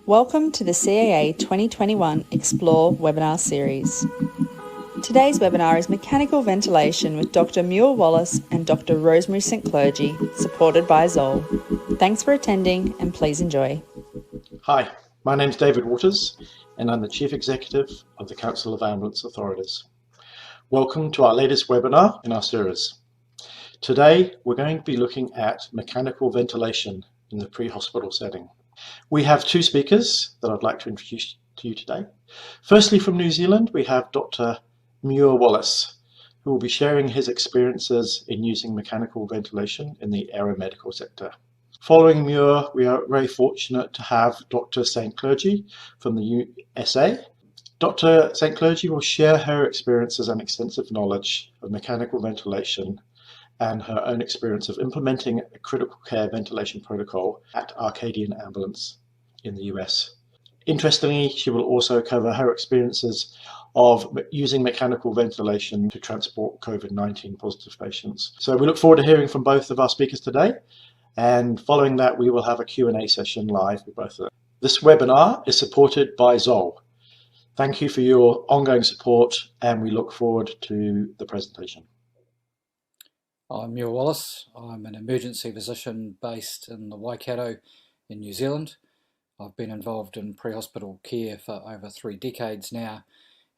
Welcome to the CAA 2021 Explore webinar series. Today's webinar is Mechanical Ventilation with Dr. Muir, Wallace and Dr. Rosemary St, Clergy, supported by ZOLL. Thanks for attending and please enjoy. Hi, my name's David Waters and I'm the Chief Executive of the Council of Ambulance Authorities. Welcome to our latest webinar in our series. Today we're going to be looking at mechanical ventilation in the pre-hospital setting. We have two speakers that I'd like to introduce to you today. Firstly, from New Zealand, we have Dr. Muir Wallace, who will be sharing his experiences in using mechanical ventilation in the aeromedical sector. Following Muir, we are very fortunate to have Dr. St. Clergy from the USA. Dr. St. Clergy will share her experiences and extensive knowledge of mechanical ventilation and her own experience of implementing a critical care ventilation protocol at Acadian Ambulance in the US. Interestingly, she will also cover her experiences of using mechanical ventilation to transport COVID-19 positive patients. So we look forward to hearing from both of our speakers today, and following that we will have a Q&A session live with both of them. This webinar is supported by ZOLL. Thank you for your ongoing support and we look forward to the presentation. I'm Muir Wallace. I'm an emergency physician based in the Waikato in New Zealand. I've been involved in pre-hospital care for over 3 decades now,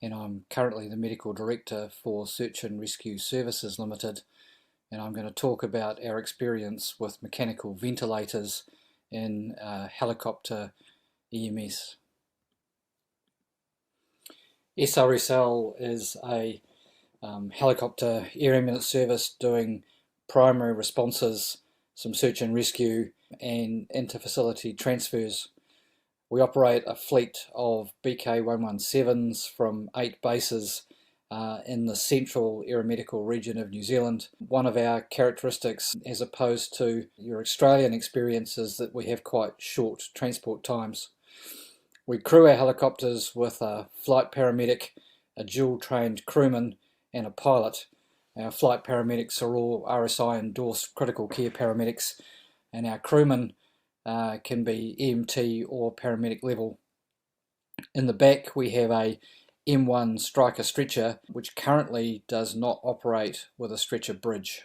and I'm currently the Medical Director for Search and Rescue Services Limited, and I'm going to talk about our experience with mechanical ventilators in helicopter EMS. EMSSRL is a helicopter air ambulance service doing primary responses, some search and rescue and inter-facility transfers. We operate a fleet of BK117s from 8 bases in the central aeromedical region of New Zealand. One of our characteristics, as opposed to your Australian experience, is that we have quite short transport times. We crew our helicopters with a flight paramedic, a dual-trained crewman and a pilot. Our flight paramedics are all RSI endorsed critical care paramedics, and our crewmen can be EMT or paramedic level. In the back we have a M1 Striker stretcher, which currently does not operate with a stretcher bridge.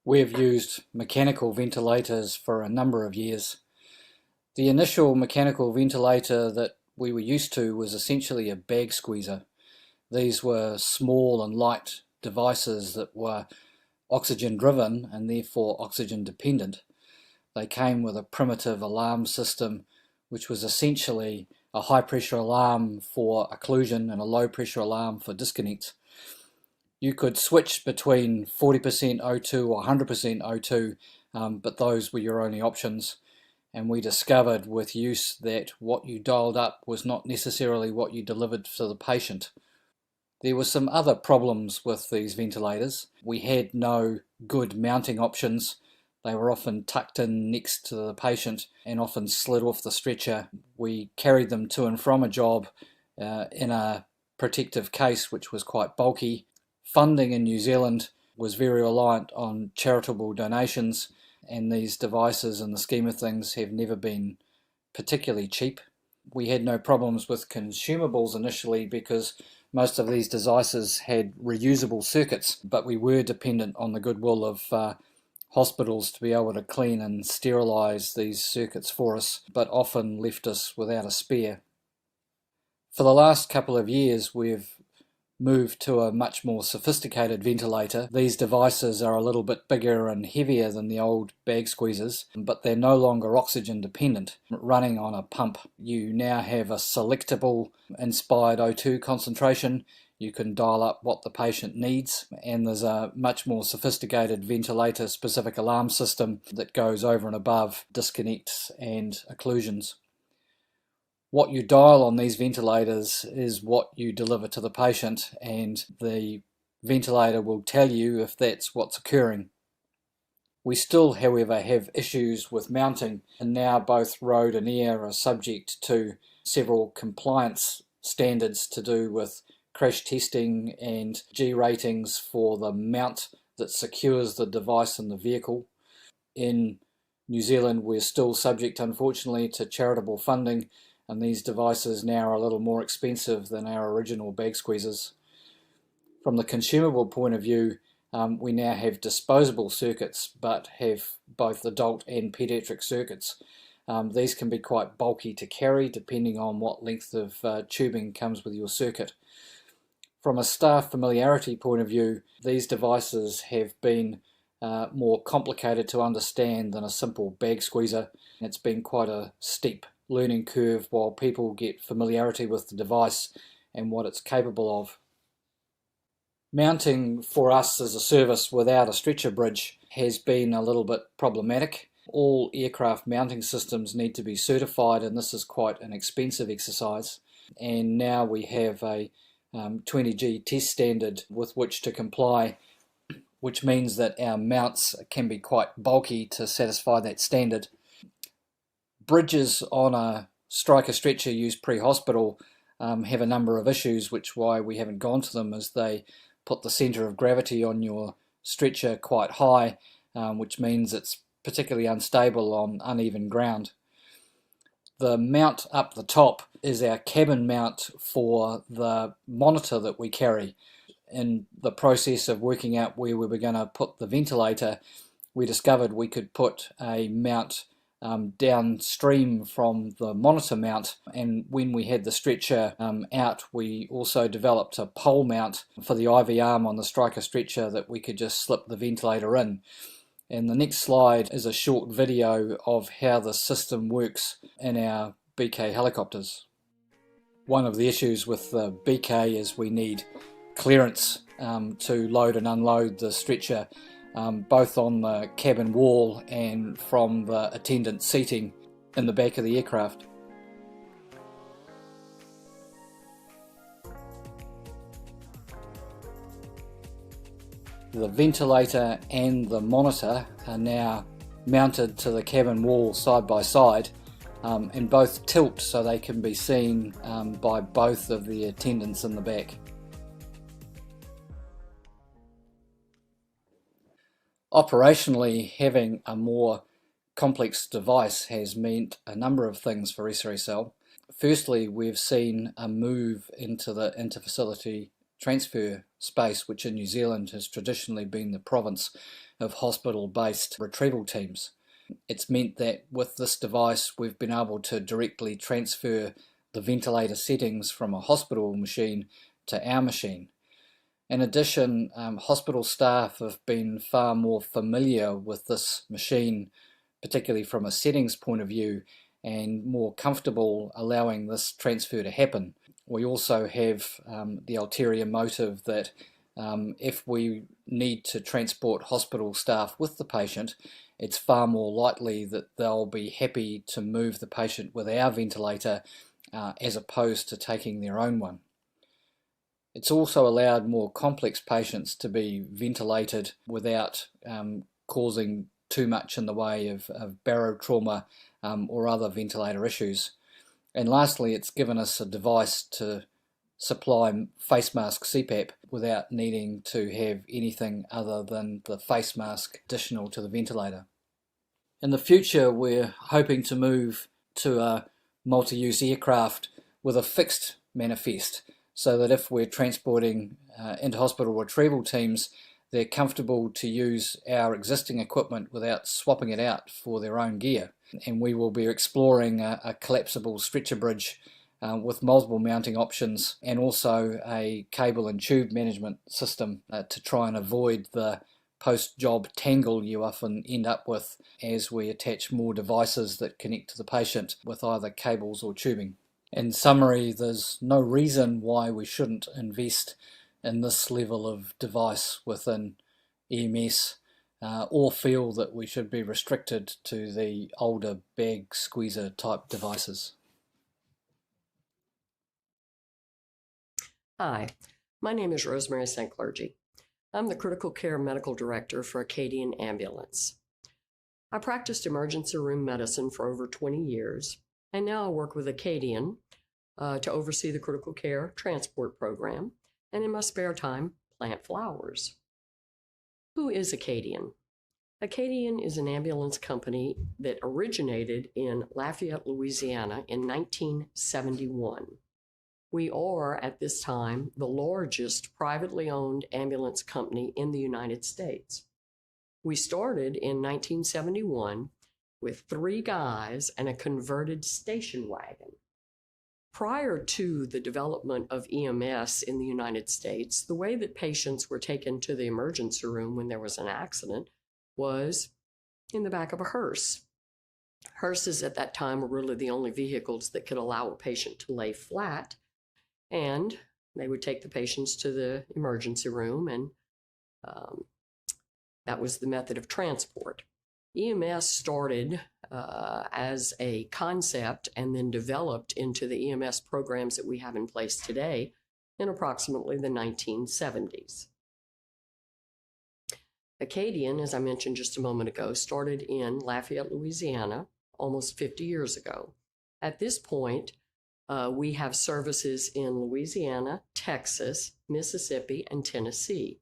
We've used mechanical ventilators for a number of years. The initial mechanical ventilator that we were used to was essentially a bag squeezer. These were small and light devices that were oxygen driven and therefore oxygen dependent. They came with a primitive alarm system, which was essentially a high pressure alarm for occlusion and a low pressure alarm for disconnect. You could switch between 40% O2 or 100% O2, but those were your only options. And we discovered with use that what you dialed up was not necessarily what you delivered to the patient. There were some other problems with these ventilators. We had no good mounting options. They were often tucked in next to the patient and often slid off the stretcher. We carried them to and from a job in a protective case which was quite bulky. Funding in New Zealand was very reliant on charitable donations, and these devices in the scheme of things have never been particularly cheap. We had no problems with consumables initially because most of these devices had reusable circuits, but we were dependent on the goodwill of hospitals to be able to clean and sterilise these circuits for us, but often left us without a spare. For the last couple of years we've moved to a much more sophisticated ventilator. These devices are a little bit bigger and heavier than the old bag squeezers, but they're no longer oxygen dependent, running on a pump. You now have a selectable inspired O2 concentration. You can dial up what the patient needs, and there's a much more sophisticated ventilator specific alarm system that goes over and above disconnects and occlusions. What you dial on these ventilators is what you deliver to the patient, and the ventilator will tell you if that's what's occurring. We still, however, have issues with mounting, and now both road and air are subject to several compliance standards to do with crash testing and G ratings for the mount that secures the device in the vehicle. In New Zealand, we're still subject, unfortunately, to charitable funding, and these devices now are a little more expensive than our original bag squeezers. From the consumable point of view, we now have disposable circuits, but have both adult and pediatric circuits. These can be quite bulky to carry, depending on what length of tubing comes with your circuit. From a staff familiarity point of view, these devices have been more complicated to understand than a simple bag squeezer. It's been quite a steep learning curve while people get familiarity with the device and what it's capable of. Mounting for us as a service without a stretcher bridge has been a little bit problematic. All aircraft mounting systems need to be certified, and this is quite an expensive exercise. And now we have a 20G test standard with which to comply, which means that our mounts can be quite bulky to satisfy that standard. Bridges on a striker stretcher used pre-hospital have a number of issues, which why we haven't gone to them, as they put the centre of gravity on your stretcher quite high, which means it's particularly unstable on uneven ground. The mount up the top is our cabin mount for the monitor that we carry. In the process of working out where we were going to put the ventilator, we discovered we could put a mount downstream from the monitor mount, and when we had the stretcher out, we also developed a pole mount for the IV arm on the striker stretcher that we could just slip the ventilator in. And the next slide is a short video of how the system works in our BK helicopters. One of the issues with the BK is we need clearance to load and unload the stretcher, both on the cabin wall and from the attendant seating in the back of the aircraft. The ventilator and the monitor are now mounted to the cabin wall side by side, and both tilt so they can be seen by both of the attendants in the back. Operationally, having a more complex device has meant a number of things for EMSSRL. Firstly, we've seen a move into the interfacility transfer space, which in New Zealand has traditionally been the province of hospital-based retrieval teams. It's meant that with this device we've been able to directly transfer the ventilator settings from a hospital machine to our machine. In addition, hospital staff have been far more familiar with this machine, particularly from a settings point of view, and more comfortable allowing this transfer to happen. We also have the ulterior motive that if we need to transport hospital staff with the patient, it's far more likely that they'll be happy to move the patient with our ventilator as opposed to taking their own one. It's also allowed more complex patients to be ventilated without causing too much in the way of barotrauma or other ventilator issues. And lastly, it's given us a device to supply face mask CPAP without needing to have anything other than the face mask additional to the ventilator. In the future, we're hoping to move to a multi-use aircraft with a fixed manifest, so that if we're transporting inter-hospital retrieval teams, they're comfortable to use our existing equipment without swapping it out for their own gear. And we will be exploring a collapsible stretcher bridge with multiple mounting options, and also a cable and tube management system to try and avoid the post-job tangle you often end up with as we attach more devices that connect to the patient with either cables or tubing. In summary, there's no reason why we shouldn't invest in this level of device within EMS, or feel that we should be restricted to the older bag squeezer type devices. Hi, my name is Rosemary St. Clergy. I'm the Critical Care Medical Director for Acadian Ambulance. I practiced emergency room medicine for over 20 years, and now I work with Acadian to oversee the critical care transport program, and in my spare time, plant flowers. Who is Acadian? Acadian is an ambulance company that originated in Lafayette, Louisiana in 1971. We are, at this time, the largest privately owned ambulance company in the United States. We started in 1971 with 3 guys and a converted station wagon. Prior to the development of EMS in the United States, the way that patients were taken to the emergency room when there was an accident was in the back of a hearse. Hearses at that time were really the only vehicles that could allow a patient to lay flat, and they would take the patients to the emergency room, and that was the method of transport. EMS started as a concept and then developed into the EMS programs that we have in place today in approximately the 1970s. Acadian, as I mentioned just a moment ago, started in Lafayette, Louisiana, almost 50 years ago. At this point, we have services in Louisiana, Texas, Mississippi, and Tennessee.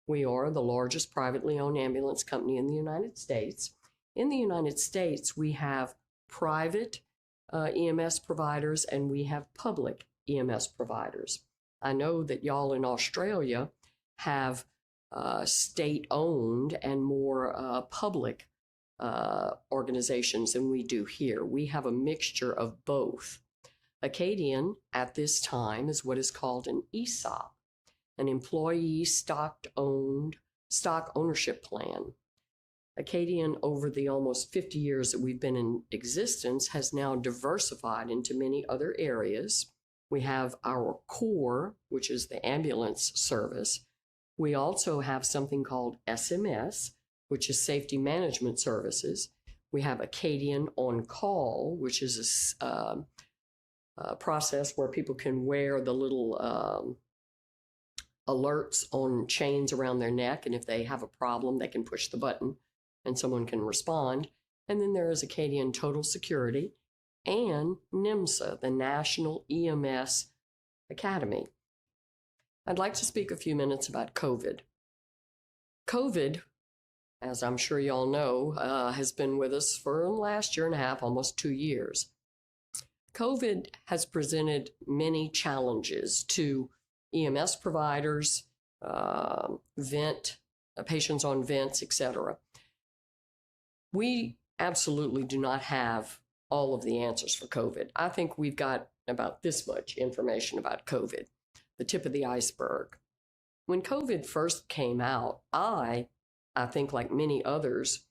We are the largest privately owned ambulance company in the United States. In the United States, we have private EMS providers and we have public EMS providers. I know that y'all in Australia have state-owned and more public organizations than we do here. We have a mixture of both. Acadian, at this time, is what is called an ESOP, an employee stock ownership plan. Acadian, over the almost 50 years that we've been in existence, has now diversified into many other areas. We have our core, which is the ambulance service. We also have something called SMS, which is safety management services. We have Acadian On Call, which is a process where people can wear the little alerts on chains around their neck, and if they have a problem, they can push the button and someone can respond. And then there is Acadian Total Security and NEMSA, the National EMS Academy. I'd like to speak a few minutes about COVID. COVID, as I'm sure y'all know, has been with us for the last year and a half, almost 2 years. COVID has presented many challenges to EMS providers, patients on vents, etc. We absolutely do not have all of the answers for COVID. I think we've got about this much information about COVID, the tip of the iceberg. When COVID first came out, I think like many others,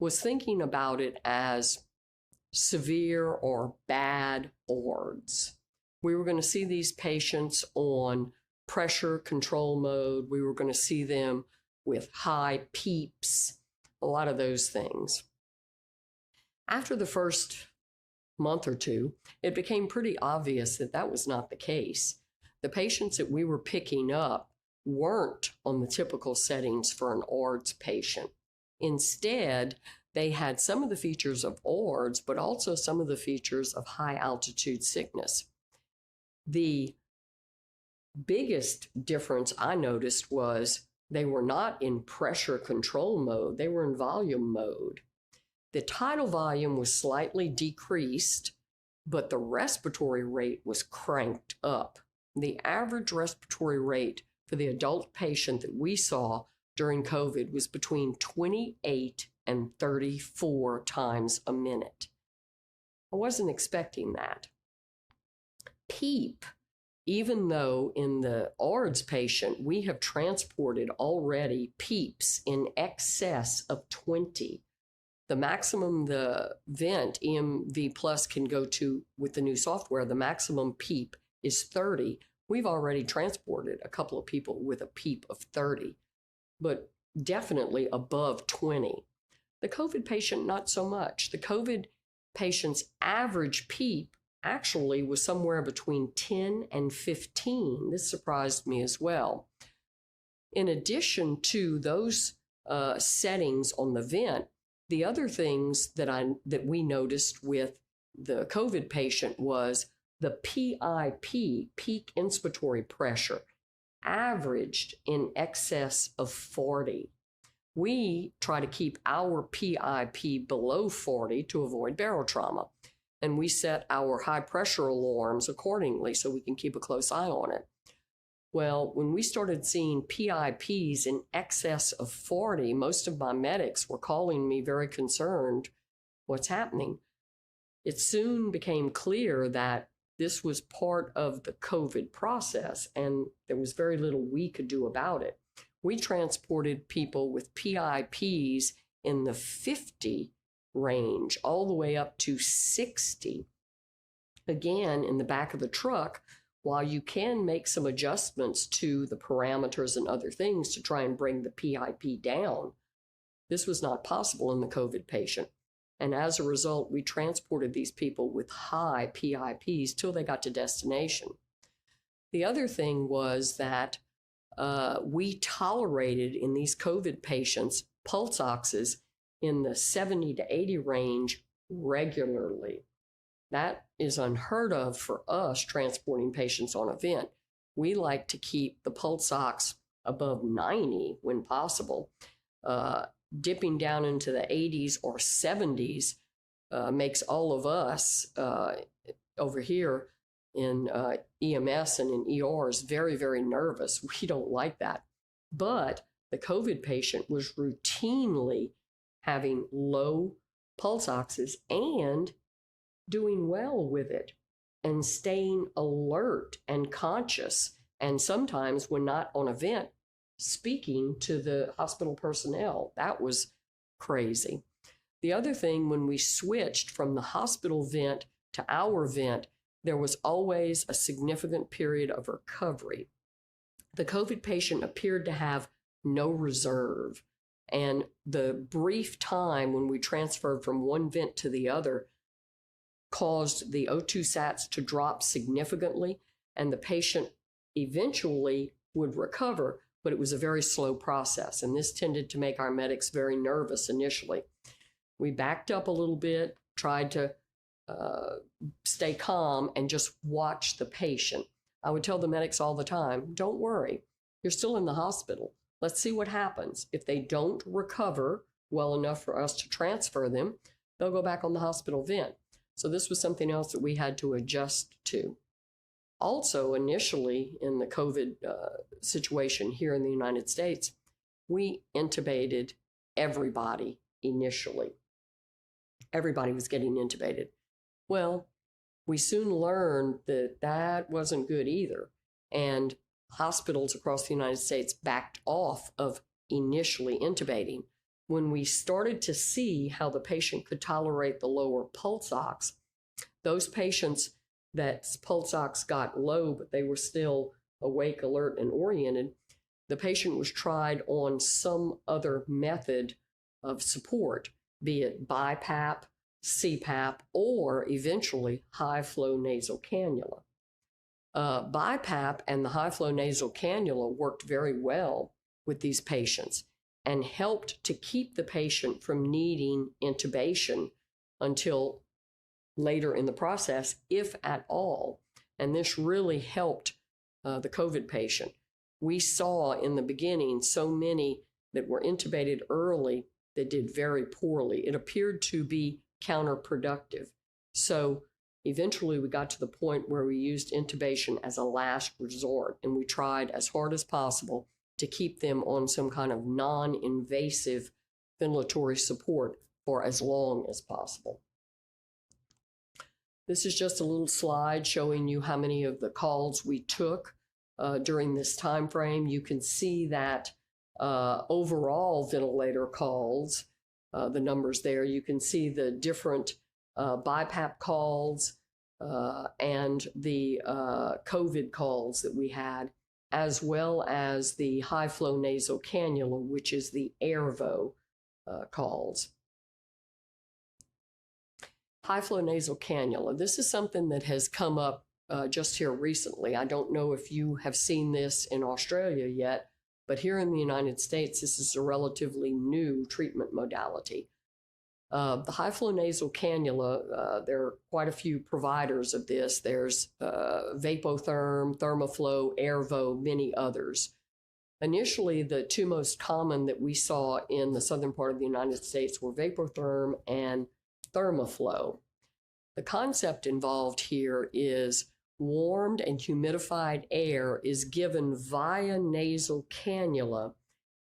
was thinking about it as severe or bad ORDs. We were going to see these patients on pressure control mode. We were going to see them with high PEEPs, a lot of those things. After the first month or two, it became pretty obvious that that was not the case. The patients that we were picking up weren't on the typical settings for an ORDS patient. Instead, they had some of the features of ORDS, but also some of the features of high altitude sickness. The biggest difference I noticed was they were not in pressure control mode, they were in volume mode. The tidal volume was slightly decreased, but the respiratory rate was cranked up. The average respiratory rate for the adult patient that we saw during COVID was between 28 and 34 times a minute. I wasn't expecting that. PEEP, even though in the ORDS patient we have transported already PEEPs in excess of 20. The maximum the vent EMV Plus can go to with the new software, the maximum PEEP is 30. We've already transported a couple of people with a PEEP of 30, but definitely above 20. The COVID patient, not so much. The COVID patient's average PEEP actually was somewhere between 10 and 15. This surprised me as well. In addition to those settings on the vent, the other things that we noticed with the COVID patient was the PIP, peak inspiratory pressure, averaged in excess of 40. we try to keep our PIP below 40 to avoid barrel trauma. And we set our high pressure alarms accordingly so we can keep a close eye on it. Well, when we started seeing PIPs in excess of 40, most of my medics were calling me very concerned, what's happening? It soon became clear that this was part of the COVID process, and there was very little we could do about it. We transported people with PIPs in the 50 range, all the way up to 60. Again, in the back of the truck, while you can make some adjustments to the parameters and other things to try and bring the PIP down, this was not possible in the COVID patient. And as a result, we transported these people with high PIPs till they got to destination. The other thing was that we tolerated in these COVID patients pulse oxes in the 70 to 80 range regularly. That is unheard of for us transporting patients on a vent. We like to keep the pulse ox above 90 when possible. Dipping down into the 80s or 70s makes all of us over here in EMS and in ERs very, very nervous. We don't like that. But the COVID patient was routinely having low pulse oxes and doing well with it and staying alert and conscious. And sometimes when not on a vent, speaking to the hospital personnel. That was crazy. The other thing, when we switched from the hospital vent to our vent, there was always a significant period of recovery. The COVID patient appeared to have no reserve, and the brief time when we transferred from one vent to the other caused the O2 sats to drop significantly, and the patient eventually would recover, but it was a very slow process, and this tended to make our medics very nervous initially. We backed up a little bit, tried to stay calm and just watch the patient. I would tell the medics all the time, don't worry, you're still in the hospital. Let's see what happens. If they don't recover well enough for us to transfer them, they'll go back on the hospital vent. So this was something else that we had to adjust to. Also, initially in the COVID situation here in the United States, we intubated everybody initially. Everybody was getting intubated. Well, we soon learned that that wasn't good either. And hospitals across the United States backed off of initially intubating. When we started to see how the patient could tolerate the lower pulse ox, those patients that pulse ox got low, but they were still awake, alert, and oriented, the patient was tried on some other method of support, be it BiPAP, CPAP, or eventually high-flow nasal cannula. BiPAP and the high-flow nasal cannula worked very well with these patients and helped to keep the patient from needing intubation until later in the process, if at all. And this really helped the COVID patient. We saw in the beginning so many that were intubated early that did very poorly. It appeared to be counterproductive. So eventually we got to the point where we used intubation as a last resort, and we tried as hard as possible to keep them on some kind of non-invasive ventilatory support for as long as possible. This is just a little slide showing you how many of the calls we took during this time frame. You can see that overall ventilator calls, the numbers there. You can see the different BiPAP calls and the COVID calls that we had, as well as the high-flow nasal cannula, which is the AirVo calls. High-flow nasal cannula. This is something that has come up just here recently. I don't know if you have seen this in Australia yet, but here in the United States, this is a relatively new treatment modality. The high-flow nasal cannula, there are quite a few providers of this. There's Vapotherm, Thermoflow, AirVo, many others. Initially, the two most common that we saw in the southern part of the United States were vapotherm and thermoflow. The concept involved here is warmed and humidified air is given via nasal cannula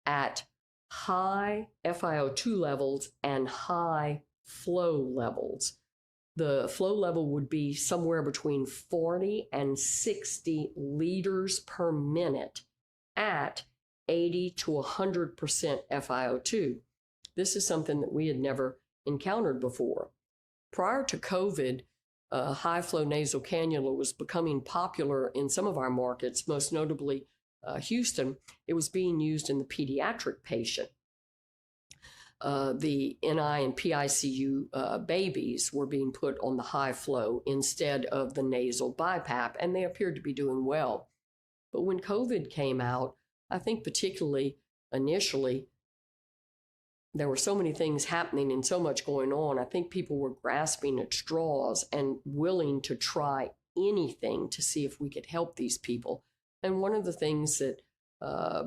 at high FiO2 levels and high flow levels. The flow level would be somewhere between 40 and 60 liters per minute at 80 to 100% FiO2. This is something that we had never encountered before. Prior to COVID, high flow nasal cannula was becoming popular in some of our markets, most notably Houston. It was being used in the pediatric patient. The NI and PICU babies were being put on the high flow instead of the nasal BiPAP, and they appeared to be doing well. But when COVID came out, I think particularly initially, there were so many things happening and so much going on. I think people were grasping at straws and willing to try anything to see if we could help these people. And one of the things that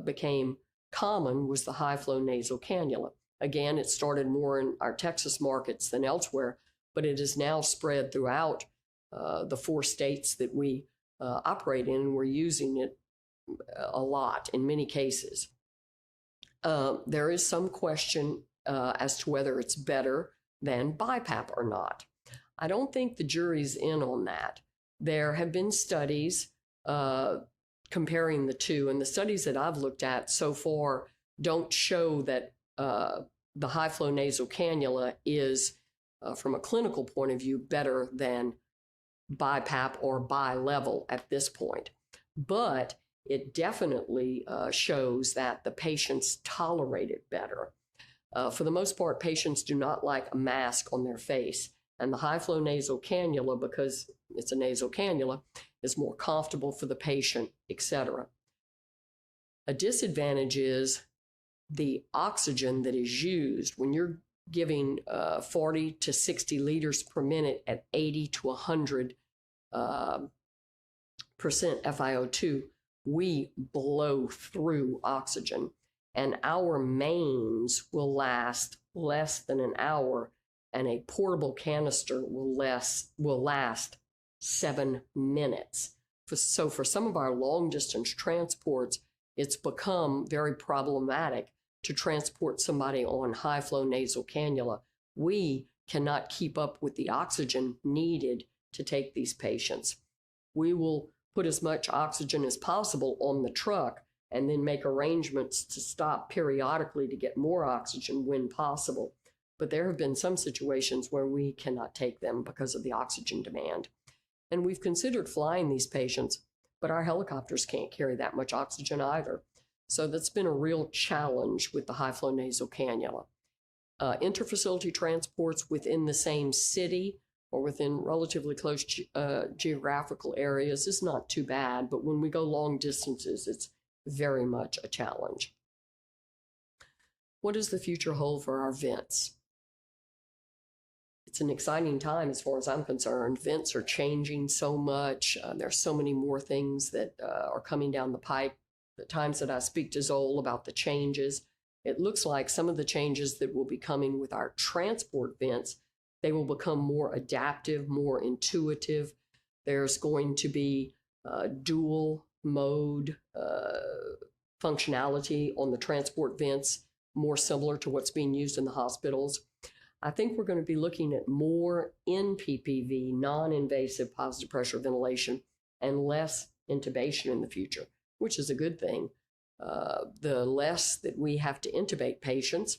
became common was the high flow nasal cannula. Again, it started more in our Texas markets than elsewhere, but it is now spread throughout the 4 states that we operate in, and we're using it a lot in many cases. There is some question as to whether it's better than BiPAP or not. I don't think the jury's in on that. There have been studies comparing the two, and the studies that I've looked at so far don't show that the high flow nasal cannula is, from a clinical point of view, better than BiPAP or bi-level at this point. But it definitely shows that the patients tolerate it better. For the most part, patients do not like a mask on their face, and the high flow nasal cannula, because it's a nasal cannula, is more comfortable for the patient, etc. A disadvantage is the oxygen that is used. When you're giving 40 to 60 liters per minute at 80 to 100% FiO2, we blow through oxygen, and our mains will last less than an hour, and a portable canister will last 7 minutes. So for some of our long distance transports, it's become very problematic to transport somebody on high flow nasal cannula. We cannot keep up with the oxygen needed to take these patients. We will put as much oxygen as possible on the truck and then make arrangements to stop periodically to get more oxygen when possible. But there have been some situations where we cannot take them because of the oxygen demand. And we've considered flying these patients, but our helicopters can't carry that much oxygen either. So that's been a real challenge with the high flow nasal cannula. Interfacility transports within the same city or within relatively close geographical areas is not too bad, but when we go long distances, it's very much a challenge. What does the future hold for our vents? It's an exciting time as far as I'm concerned. Vents are changing so much. There's so many more things that are coming down the pipe. The times that I speak to ZOLL about the changes, it looks like some of the changes that will be coming with our transport vents, they will become more adaptive, more intuitive. There's going to be dual mode functionality on the transport vents, more similar to what's being used in the hospitals. I think we're going to be looking at more NPPV, non-invasive positive pressure ventilation, and less intubation in the future, which is a good thing. The less that we have to intubate patients,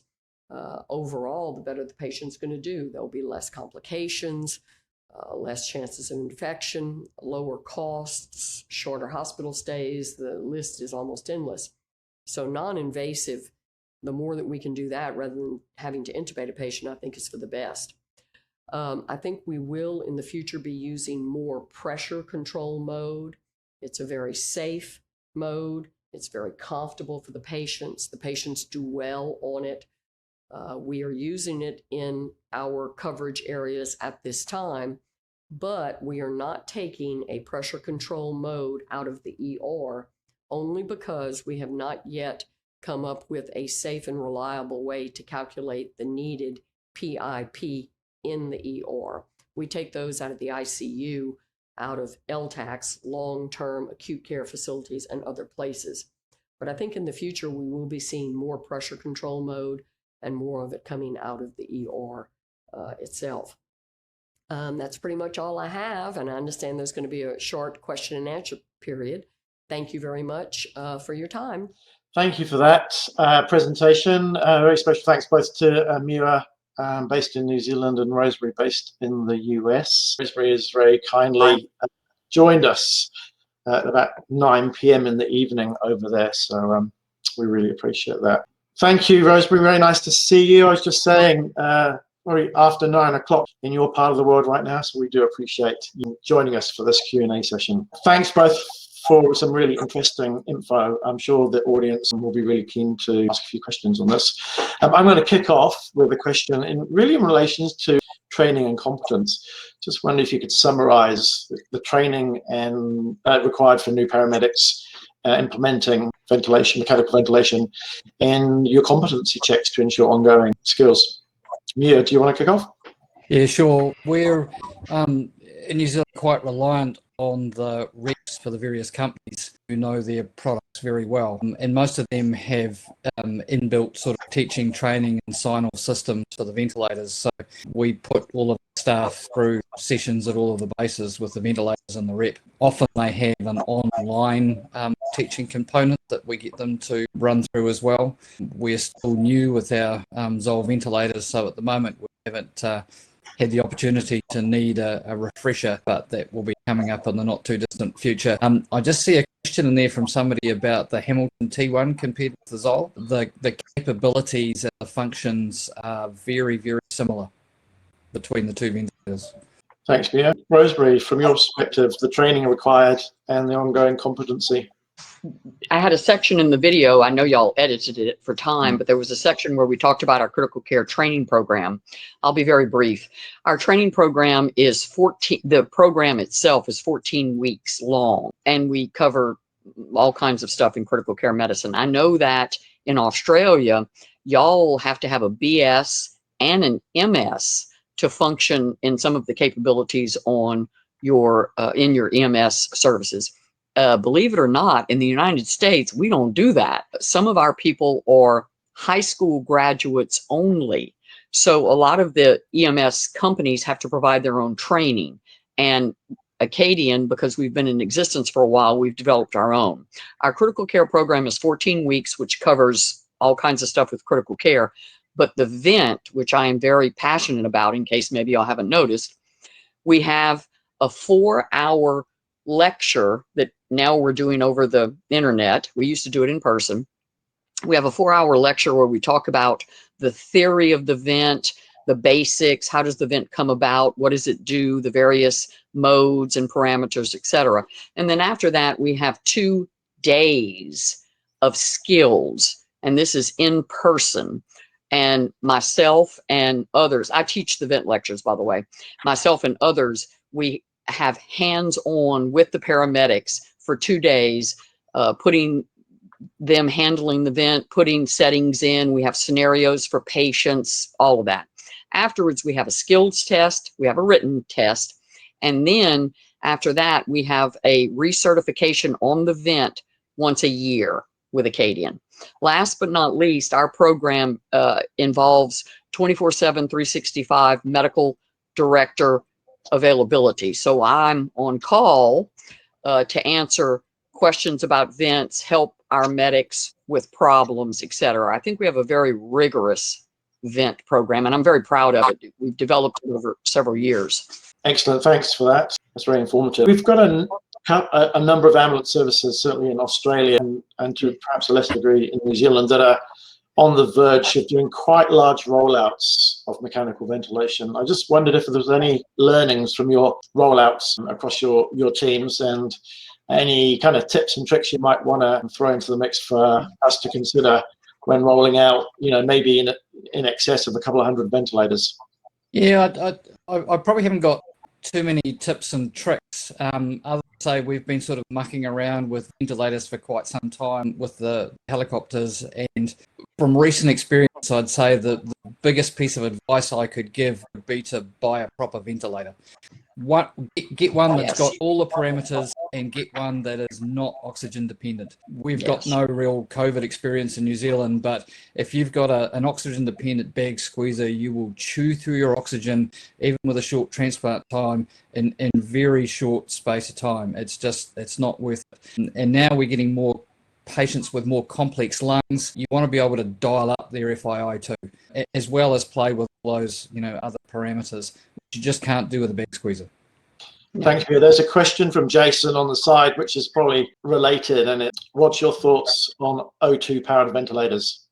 overall, the better the patient's going to do. There'll be less complications, less chances of infection, lower costs, shorter hospital stays. The list is almost endless. So non-invasive, the more that we can do that rather than having to intubate a patient, I think is for the best. I think we will in the future be using more pressure control mode. It's a very safe mode. It's very comfortable for the patients. The patients do well on it. We are using it in our coverage areas at this time, but we are not taking a pressure control mode out of the ER only because we have not yet come up with a safe and reliable way to calculate the needed PIP in the ER. We take those out of the ICU, out of LTACs, long-term acute care facilities, and other places. But I think in the future, we will be seeing more pressure control mode and more of it coming out of the ER itself. That's pretty much all I have, and I understand there's going to be a short question and answer period. Thank you very much for your time. Thank you for that presentation. Very special thanks both to Muir, based in New Zealand, and Rosemary, based in the US. Rosemary has very kindly joined us at about 9 p.m. in the evening over there, so we really appreciate that. Thank you, Rosemary. Very nice to see you. I was just saying, after 9 o'clock in your part of the world right now, so we do appreciate you joining us for this Q&A session. Thanks both for some really interesting info. I'm sure the audience will be really keen to ask a few questions on this. I'm going to kick off with a question in relation to training and competence. Just wonder if you could summarize the training and required for new paramedics implementing ventilation, mechanical ventilation, and your competency checks to ensure ongoing skills. Muir, do you want to kick off? Yeah, sure. We're in New Zealand quite reliant on the reps for the various companies who know their products very well. And most of them have inbuilt sort of teaching, training and sign-off systems for the ventilators. So we put all of the staff through sessions at all of the bases with the ventilators and the rep. Often they have an online teaching component that we get them to run through as well. We're still new with our ZOLL ventilators, so at the moment we haven't had the opportunity to need a refresher, but that will be coming up in the not too distant future. I just see a question in there from somebody about the Hamilton T1 compared with the ZOLL. The capabilities and the functions are very, very similar between the two ventilators. Thanks, Muir. Rosemary, from your perspective, the training required and the ongoing competency. I had a section in the video, I know y'all edited it for time, but there was a section where we talked about our critical care training program. I'll be very brief. Our training program is the program itself is 14 weeks long, and we cover all kinds of stuff in critical care medicine. I know that in Australia, y'all have to have a BS and an MS to function in some of the capabilities on your in your EMS services. Believe it or not, in the United States, we don't do that. Some of our people are high school graduates only. So a lot of the EMS companies have to provide their own training. And Acadian, because we've been in existence for a while, we've developed our own. Our critical care program is 14 weeks, which covers all kinds of stuff with critical care. But the vent, which I am very passionate about, in case maybe y'all haven't noticed, we have a 4-hour lecture that now we're doing over the internet. We used to do it in person. We have a 4-hour lecture where we talk about the theory of the vent, the basics, how does the vent come about, what does it do, the various modes and parameters, etc. And then after that, we have 2 days of skills, and this is in person. And myself and others, I teach the vent lectures, by the way, myself and others, we have hands-on with the paramedics for 2 days, putting them handling the vent, putting settings in. We have scenarios for patients, all of that. Afterwards, we have a skills test, we have a written test, and then after that, we have a recertification on the vent once a year with Acadian. Last but not least, our program involves 24/7, 365 medical director availability. So I'm on call to answer questions about vents, help our medics with problems, etc. I think we have a very rigorous vent program, and I'm very proud of it. We've developed it over several years. Excellent, thanks for that. That's very informative. We've got a number of ambulance services, certainly in Australia and to perhaps a lesser degree in New Zealand, that are on the verge of doing quite large rollouts of mechanical ventilation. I just wondered if there was any learnings from your rollouts across your teams, and any kind of tips and tricks you might want to throw into the mix for us to consider when rolling out, maybe in excess of a couple of hundred ventilators. Yeah, I probably haven't got too many tips and tricks. Others say we've been sort of mucking around with ventilators for quite some time with the helicopters, and from recent experience, I'd say that the biggest piece of advice I could give would be to buy a proper ventilator. Get one that's got all the parameters, and get one that is not oxygen dependent. We've got no real COVID experience in New Zealand, but if you've got an oxygen dependent bag squeezer, you will chew through your oxygen, even with a short transplant time, in very short space of time. It's not worth it. And now we're getting more patients with more complex lungs. You want to be able to dial up their FII too, as well as play with those, other parameters, which you just can't do with a bag squeezer. Thank you. There's a question from Jason on the side, which is probably related, and it's, what's your thoughts on O2 powered ventilators?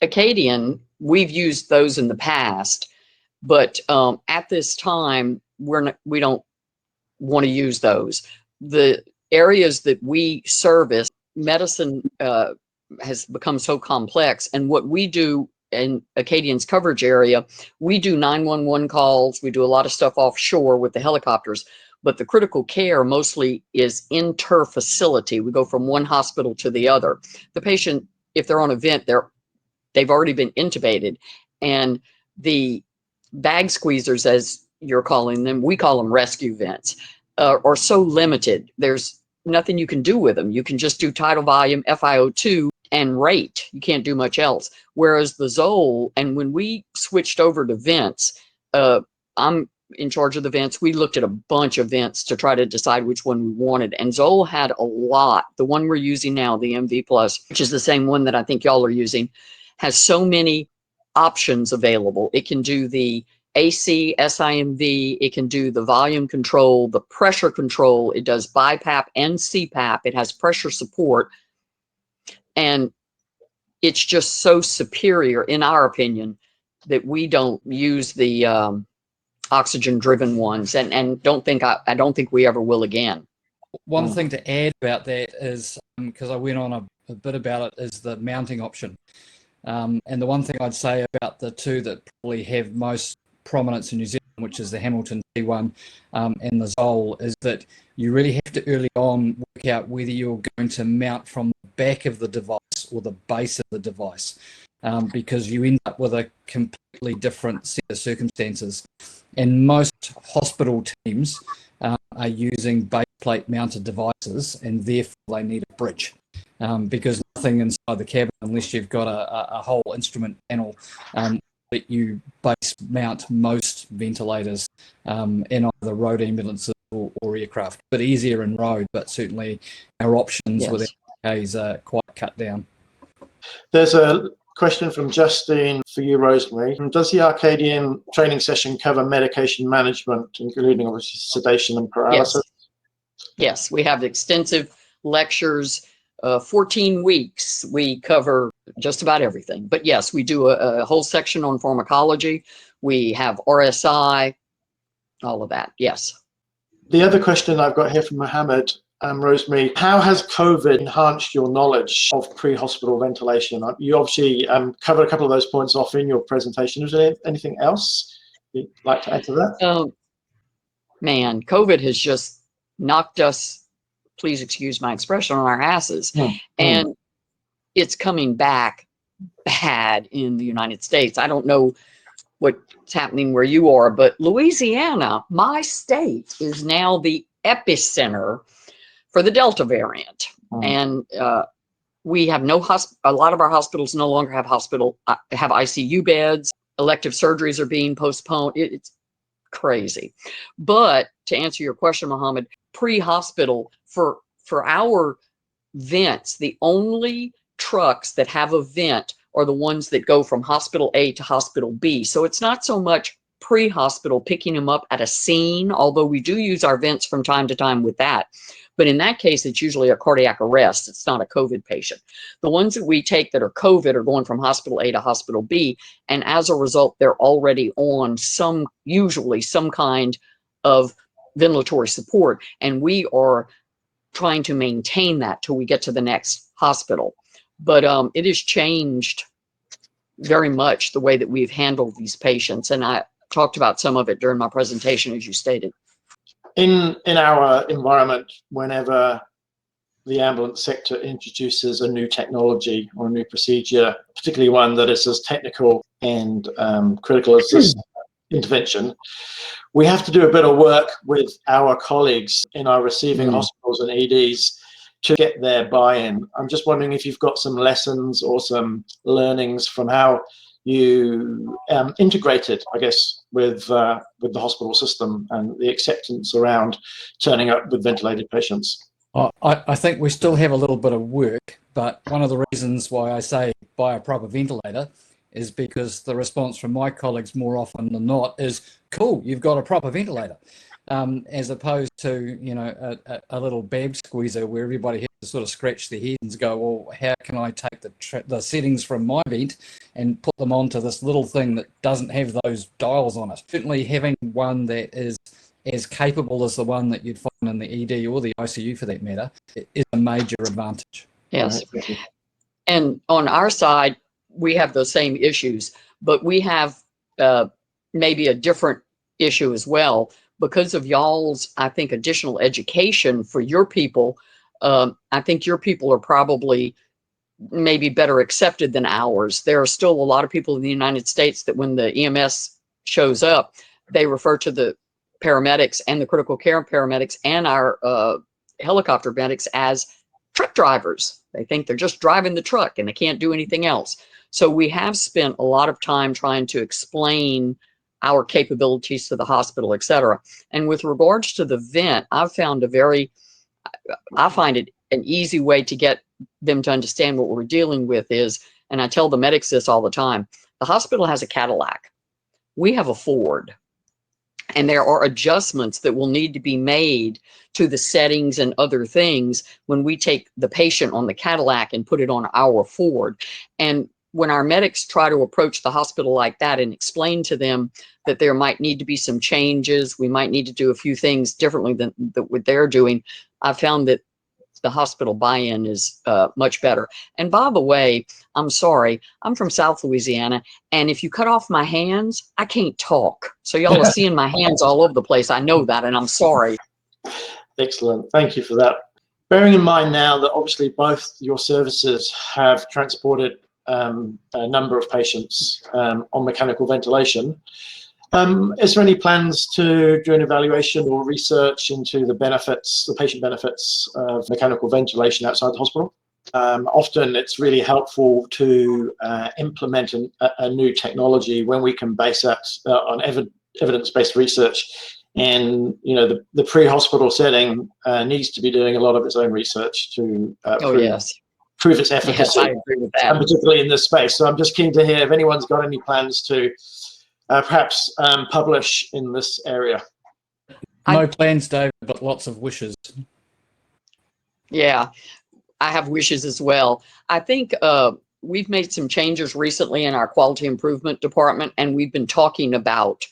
Acadian, we've used those in the past, but at this time, we don't want to use those. The areas that we service, medicine has become so complex, and what we do in Acadian's coverage area, we do 911 calls, we do a lot of stuff offshore with the helicopters, but the critical care mostly is inter-facility. We go from one hospital to the other. The patient, if they're on a vent, they've already been intubated, and the bag squeezers, as you're calling them, we call them rescue vents, are so limited. There's nothing you can do with them. You can just do tidal volume, FiO2, and rate. You can't do much else. Whereas the ZOLL, and when we switched over to vents, I'm in charge of the vents. We looked at a bunch of vents to try to decide which one we wanted. And ZOLL had a lot. The one we're using now, the MV Plus, which is the same one that I think y'all are using, has so many options available. It can do the AC, SIMV, it can do the volume control, the pressure control, it does BiPAP and CPAP, it has pressure support, and it's just so superior, in our opinion, that we don't use the oxygen-driven ones, and I don't think we ever will again. One thing to add about that is, because I went on a bit about it, is the mounting option. And the one thing I'd say about the two that probably have most prominence in New Zealand, which is the Hamilton T1 and the ZOLL, is that you really have to early on work out whether you're going to mount from the back of the device or the base of the device, because you end up with a completely different set of circumstances. And most hospital teams are using base plate mounted devices, and therefore they need a bridge, because nothing inside the cabin, unless you've got a whole instrument panel, that you base mount most ventilators in either road ambulances or aircraft. A bit easier in road, but certainly our options with AKs are quite cut down. There's a question from Justine for you, Rosemary. Does the Acadian training session cover medication management, including obviously sedation and paralysis? Yes, we have extensive lectures, 14 weeks. We cover just about everything. But yes, we do a whole section on pharmacology. We have RSI, all of that, yes. The other question I've got here from Mohammed, Rosemary, how has COVID enhanced your knowledge of pre-hospital ventilation? You obviously covered a couple of those points off in your presentation. Is there anything else you'd like to add to that? Man, COVID has just knocked us, please excuse my expression, on our asses. And it's coming back bad in the United States. I don't know what's happening where you are, but Louisiana, my state, is now the epicenter for the Delta variant. And we have a lot of our hospitals no longer have ICU beds. Elective surgeries are being postponed. It's crazy. But to answer your question, Mohammed, pre-hospital, for our vents, the only trucks that have a vent are the ones that go from hospital A to hospital B. So it's not so much pre-hospital picking them up at a scene, although we do use our vents from time to time with that. But in that case, it's usually a cardiac arrest. It's not a COVID patient. The ones that we take that are COVID are going from hospital A to hospital B. And as a result, they're already on usually some kind of ventilatory support. And we are trying to maintain that till we get to the next hospital. But it has changed very much the way that we've handled these patients. And talked about some of it during my presentation, as you stated. In our environment, whenever the ambulance sector introduces a new technology or a new procedure, particularly one that is as technical and critical as this intervention, we have to do a bit of work with our colleagues in our receiving hospitals and EDs to get their buy-in. I'm just wondering if you've got some lessons or some learnings from how you integrated, I guess, with the hospital system and the acceptance around turning up with ventilated patients. I think we still have a little bit of work, but one of the reasons why I say buy a proper ventilator is because the response from my colleagues more often than not is, cool, you've got a proper ventilator, as opposed to, you know, a little bag squeezer where everybody has to sort of scratch their heads and go, well, how can I take the settings from my vent and put them onto this little thing that doesn't have those dials on it? Certainly having one that is as capable as the one that you'd find in the ED or the ICU for that matter is a major advantage. Yes. And on our side, we have those same issues, but we have maybe a different issue as well because of y'all's, I think, additional education for your people. I think your people are probably maybe better accepted than ours. There are still a lot of people in the United States that when the EMS shows up, they refer to the paramedics and the critical care paramedics and our helicopter medics as truck drivers. They think they're just driving the truck and they can't do anything else. So we have spent a lot of time trying to explain our capabilities to the hospital, et cetera. And with regards to the vent, I find it an easy way to get them to understand what we're dealing with is, and I tell the medics this all the time, the hospital has a Cadillac. We have a Ford. And there are adjustments that will need to be made to the settings and other things when we take the patient on the Cadillac and put it on our Ford. And when our medics try to approach the hospital like that and explain to them that there might need to be some changes, we might need to do a few things differently than what they're doing, I found that the hospital buy-in is much better. And by the way, I'm sorry, I'm from South Louisiana, and if you cut off my hands, I can't talk. So y'all are seeing my hands all over the place. I know that, and I'm sorry. Excellent. Thank you for that. Bearing in mind now that obviously both your services have transported a number of patients on mechanical ventilation, is there any plans to do an evaluation or research into the benefits, the patient benefits of mechanical ventilation outside the hospital? Often it's really helpful to implement a new technology when we can base that on evidence-based research. And you know, the pre-hospital setting needs to be doing a lot of its own research to prove its efficacy, yes, I agree with that. and particularly in this space. So I'm just keen to hear if anyone's got any plans to perhaps publish in this area. No plans, David, but lots of wishes. Yeah, I have wishes as well. I think we've made some changes recently in our quality improvement department, and we've been talking about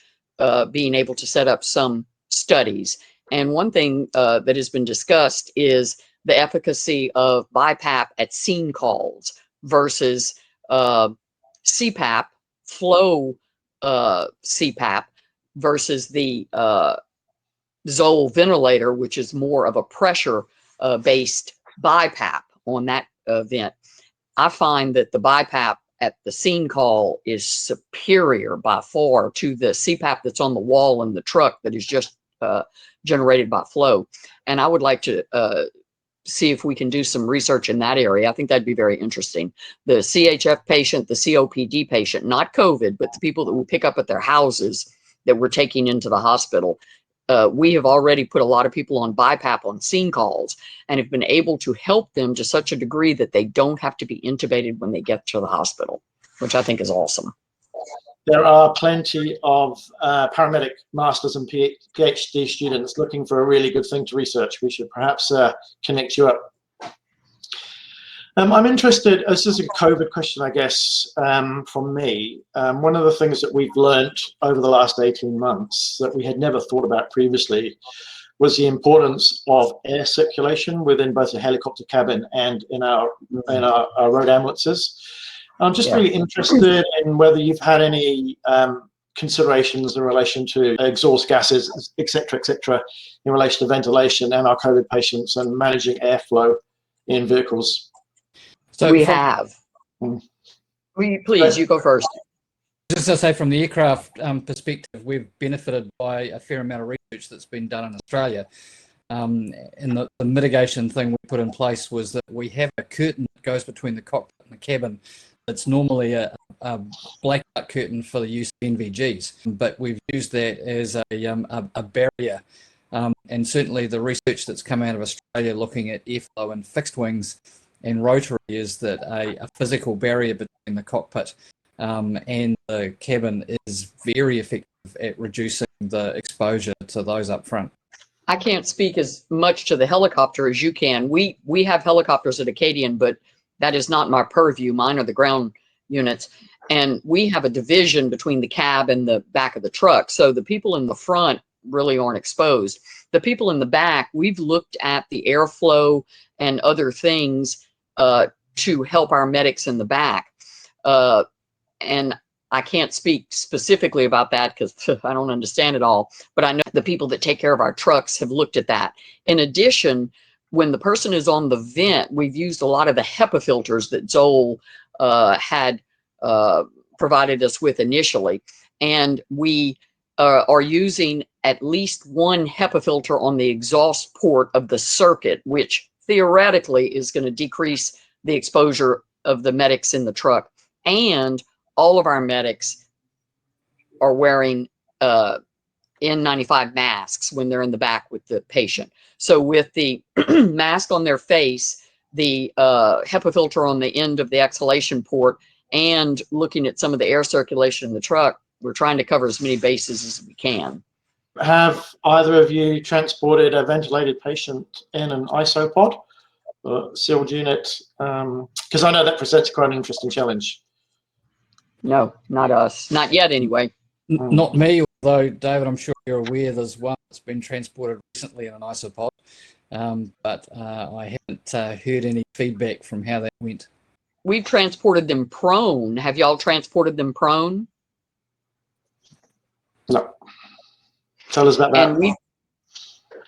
being able to set up some studies. And one thing that has been discussed is the efficacy of BiPAP at scene calls versus CPAP, flow CPAP versus the ZOLL ventilator, which is more of a pressure based BiPAP on that vent. I find that the BiPAP at the scene call is superior by far to the CPAP that's on the wall in the truck that is just generated by flow. And I would like to see if we can do some research in that area. I think that'd be very interesting. The CHF patient, the COPD patient, not COVID, but the people that we pick up at their houses that we're taking into the hospital. We have already put a lot of people on BiPAP on scene calls and have been able to help them to such a degree that they don't have to be intubated when they get to the hospital, which I think is awesome. There are plenty of paramedic masters and PhD students looking for a really good thing to research. We should perhaps connect you up. I'm interested, this is a COVID question, I guess, from me. One of the things that we've learned over the last 18 months that we had never thought about previously was the importance of air circulation within both the helicopter cabin and in our road ambulances. I'm just really interested in whether you've had any considerations in relation to exhaust gases, etc., in relation to ventilation and our COVID patients and managing airflow in vehicles? So We have. Please, you go first. Just to say, from the aircraft perspective, we've benefited by a fair amount of research that's been done in Australia. And the mitigation thing we put in place was that we have a curtain that goes between the cockpit and the cabin. It's normally a blackout curtain for the use of NVGs, but we've used that as a barrier. And certainly the research that's come out of Australia looking at airflow and fixed wings and rotary is that a physical barrier between the cockpit and the cabin is very effective at reducing the exposure to those up front. I can't speak as much to the helicopter as you can. We have helicopters at Acadian, but that is not my purview. Mine are the ground units. And we have a division between the cab and the back of the truck. So the people in the front really aren't exposed. The people in the back, we've looked at the airflow and other things to help our medics in the back. And I can't speak specifically about that because I don't understand it all, but I know the people that take care of our trucks have looked at that. In addition, when the person is on the vent, we've used a lot of the HEPA filters that ZOLL had provided us with initially. And we are using at least one HEPA filter on the exhaust port of the circuit, which theoretically is going to decrease the exposure of the medics in the truck. And all of our medics are wearing N95 masks when they're in the back with the patient. So with the mask on their face, the HEPA filter on the end of the exhalation port, and looking at some of the air circulation in the truck, we're trying to cover as many bases as we can. Have either of you transported a ventilated patient in an isopod or sealed unit? Because I know that presents quite an interesting challenge. No, not us. Not yet, anyway. Not me, although, David, I'm sure you're aware there's one that's been transported recently in an isopod, but I haven't heard any feedback from how that went. We've transported them prone. Have y'all transported them prone? No. Tell us about that. And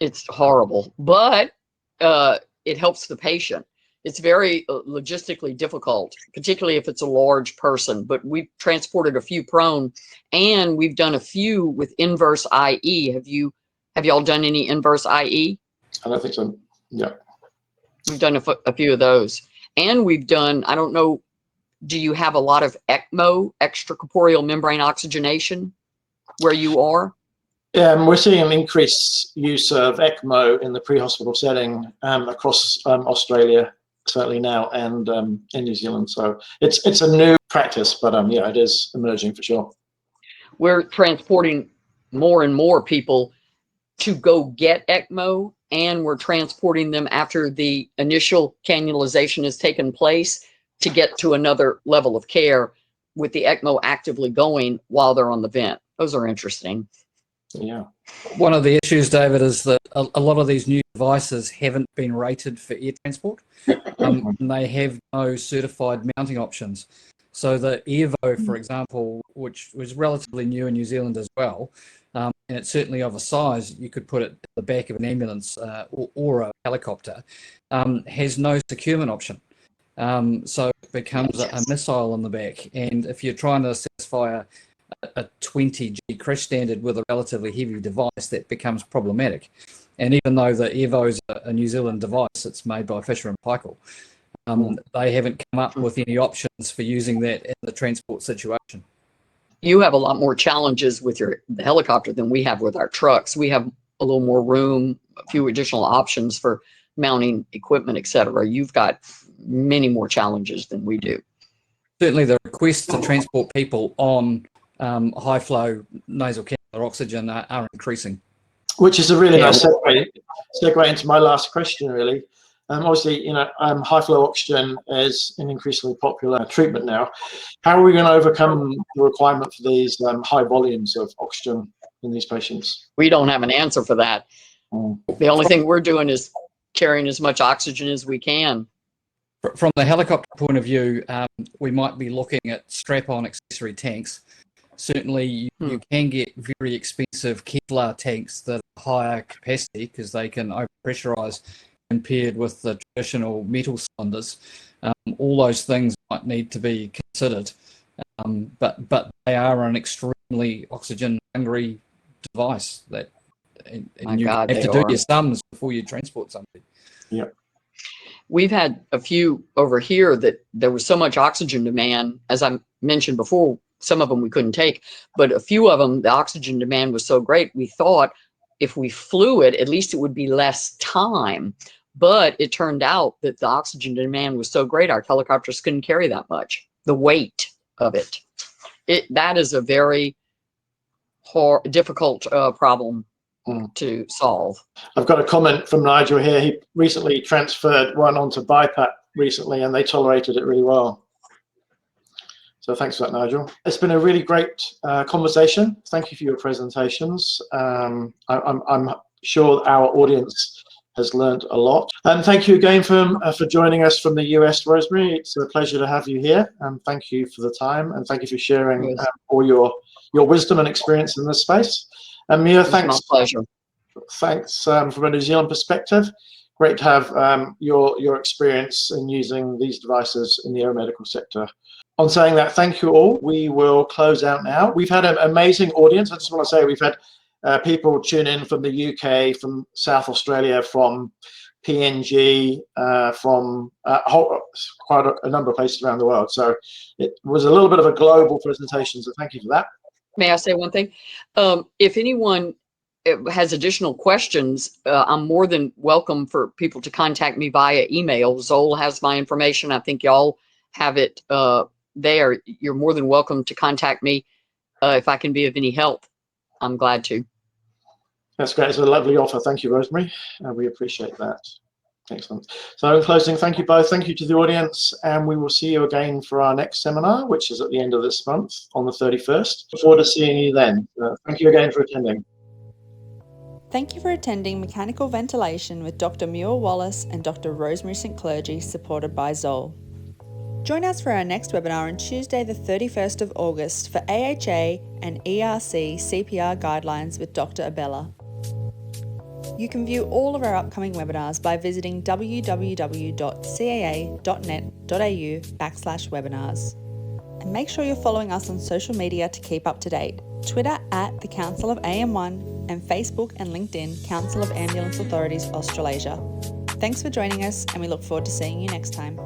it's horrible, but it helps the patient. It's very logistically difficult, particularly if it's a large person, but we've transported a few prone, and we've done a few with inverse IE. Have y'all done any inverse IE? I don't think so. Yeah. We've done a few of those. And we've done, I don't know, do you have a lot of ECMO, extracorporeal membrane oxygenation, where you are? We're seeing an increased use of ECMO in the pre-hospital setting across Australia, certainly now, and in New Zealand. So it's a new practice, but yeah, it is emerging for sure. We're transporting more and more people to go get ECMO, and we're transporting them after the initial cannulization has taken place to get to another level of care with the ECMO actively going while they're on the vent. Those are interesting. Yeah. One of the issues, David, is that a lot of these new devices haven't been rated for air transport. And they have no certified mounting options. So the Evo, for example, which was relatively new in New Zealand as well, and it's certainly of a size you could put it at the back of an ambulance or a helicopter, has no securement option. So it becomes a missile on the back. And if you're trying to satisfy a 20G crash standard with a relatively heavy device, that becomes problematic. And even though the Evo is a New Zealand device, it's made by Fisher & Paykel, they haven't come up with any options for using that in the transport situation. You have a lot more challenges with the helicopter than we have with our trucks. We have a little more room, a few additional options for mounting equipment, etc. You've got many more challenges than we do. Certainly the requests to transport people on high flow nasal cannula oxygen are increasing. Which is a really nice segue into my last question, really. Obviously, high flow oxygen is an increasingly popular treatment now. How are we going to overcome the requirement for these high volumes of oxygen in these patients? We don't have an answer for that. The only thing we're doing is carrying as much oxygen as we can. From the helicopter point of view, we might be looking at strap-on accessory tanks. Certainly, you can get very expensive Kevlar tanks that are higher capacity because they can overpressurize compared with the traditional metal cylinders. All those things might need to be considered, but they are an extremely oxygen-hungry device that and you have to do your sums before you transport somebody. Yeah. We've had a few over here that there was so much oxygen demand, as I mentioned before, some of them we couldn't take, but a few of them, the oxygen demand was so great, we thought if we flew it, at least it would be less time. But it turned out that the oxygen demand was so great, our helicopters couldn't carry that much, the weight of it. That is a very difficult problem to solve. I've got a comment from Nigel here. He recently transferred one onto BiPAP recently, and they tolerated it really well. So thanks for that, Nigel. It's been a really great conversation. Thank you for your presentations. I'm sure our audience has learned a lot. And thank you again for joining us from the US, Rosemary. It's a pleasure to have you here. And thank you for the time, and thank you for sharing all your wisdom and experience in this space. And Muir, thanks. My pleasure. Thanks from a New Zealand perspective. Great to have your experience in using these devices in the aeromedical sector. On saying that, thank you all. We will close out now. We've had an amazing audience. I just want to say we've had people tune in from the UK, from South Australia, from PNG, from quite a number of places around the world. So it was a little bit of a global presentation, so thank you for that. May I say one thing? If anyone has additional questions, I'm more than welcome for people to contact me via email. ZOLL has my information. I think y'all have it there. You're more than welcome to contact me if I can be of any help. I'm glad to. That's great. It's a lovely offer. Thank you, Rosemary. We appreciate that. Excellent. So in closing, thank you both. Thank you to the audience, and we will see you again for our next seminar, which is at the end of this month on the 31st. Look forward to seeing you then. Thank you again for attending. Thank you for attending Mechanical Ventilation with Dr. Muir Wallace and Dr. Rosemary St, Clergy, supported by ZOLL. Join us for our next webinar on Tuesday the 31st of August for AHA and ERC CPR guidelines with Dr. Abella. You can view all of our upcoming webinars by visiting www.caa.net.au/webinars. And make sure you're following us on social media to keep up to date. Twitter @the Council of AM1 and Facebook and LinkedIn Council of Ambulance Authorities Australasia. Thanks for joining us, and we look forward to seeing you next time.